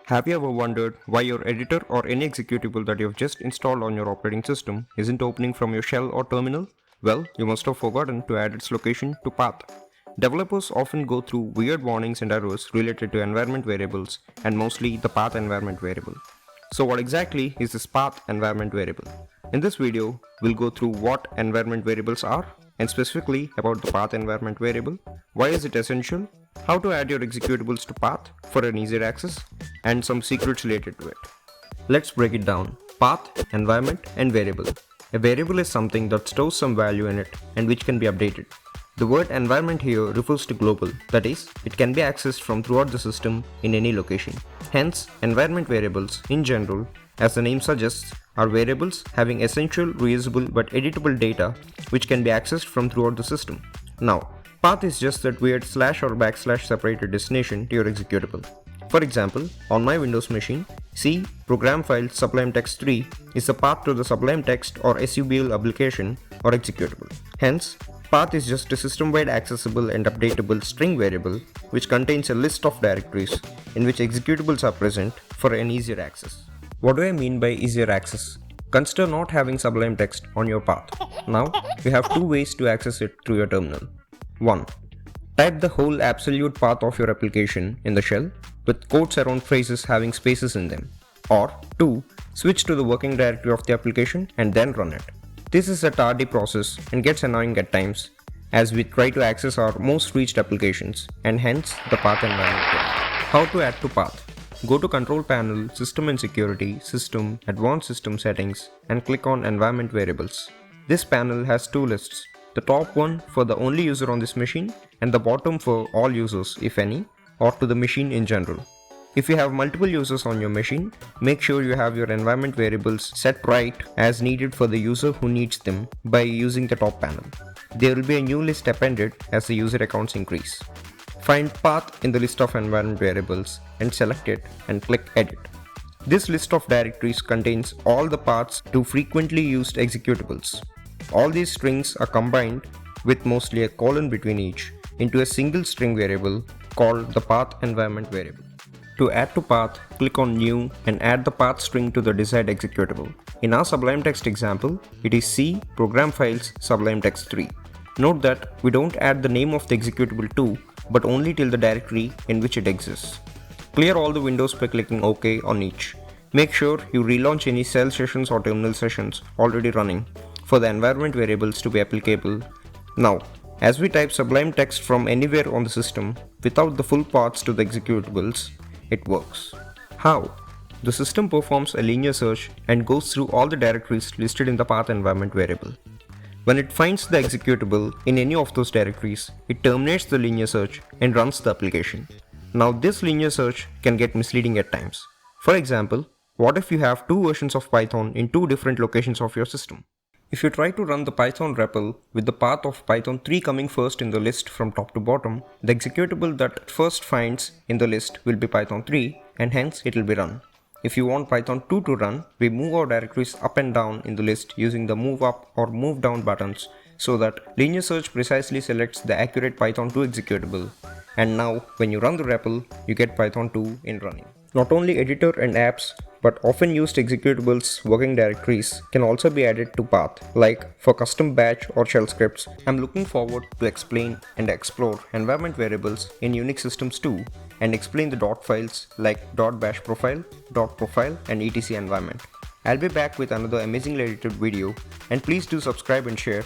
Have you ever wondered why your editor or any executable that you've just installed on your operating system isn't opening from your shell or terminal? Well, you must have forgotten to add its location to path. Developers often go through weird warnings and errors related to environment variables and mostly the path environment variable. So what exactly is this path environment variable? In this video, we'll go through what environment variables are and specifically about the path environment variable, why is it essential, how to add your executables to path for an easier access, and some secrets related to it. Let's break it down. Path, environment, and variable. A variable is something that stores some value in it and which can be updated. The word environment here refers to global, that is, it can be accessed from throughout the system in any location. Hence, environment variables, in general, as the name suggests, are variables having essential, reusable but editable data which can be accessed from throughout the system. Now, path is just that weird slash or backslash separated destination to your executable. For example, on my Windows machine, C program file Sublime Text 3 is the path to the Sublime Text or SUBL application or executable. Hence, path is just a system-wide accessible and updatable string variable which contains a list of directories in which executables are present for an easier access. What do I mean by easier access? Consider not having Sublime Text on your path. Now, you have two ways to access it through your terminal. 1. Type the whole absolute path of your application in the shell with quotes around phrases having spaces in them. Or 2. Switch to the working directory of the application and then run it. This is a tardy process and gets annoying at times as we try to access our most reached applications and hence the path environment. How to add to path? Go to Control Panel, System and Security, System, Advanced System Settings and click on Environment Variables. This panel has two lists. The top one for the only user on this machine and the bottom for all users if any or to the machine in general. If you have multiple users on your machine, make sure you have your environment variables set right as needed for the user who needs them by using the top panel. There will be a new list appended as the user accounts increase. Find path in the list of environment variables and select it and click Edit. This list of directories contains all the paths to frequently used executables. All these strings are combined with mostly a colon between each into a single string variable called the path environment variable. To add to path, click on New and add the path string to the desired executable. In our Sublime Text example, it is C program files Sublime Text 3. Note that we don't add the name of the executable to, but only till the directory in which it exists. Clear all the windows by clicking OK on each. Make sure you relaunch any shell sessions or terminal sessions already running for the environment variables to be applicable. Now, as we type Sublime Text from anywhere on the system without the full paths to the executables, it works. How? The system performs a linear search and goes through all the directories listed in the path environment variable. When it finds the executable in any of those directories, it terminates the linear search and runs the application. Now this linear search can get misleading at times. For example, what if you have two versions of Python in two different locations of your system? If you try to run the Python REPL with the path of Python 3 coming first in the list from top to bottom, the executable that it first finds in the list will be Python 3 and hence it will be run. If you want Python 2 to run, we move our directories up and down in the list using the move up or move down buttons so that linear search precisely selects the accurate Python 2 executable. And now when you run the REPL, you get Python 2 in running. Not only editor and apps, but often used executables working directories can also be added to path, like for custom batch or shell scripts. I'm looking forward to explain and explore environment variables in Unix systems too, and explain the dot files like .bash profile, .profile and etc environment. I'll be back with another amazingly edited video, and please do subscribe and share.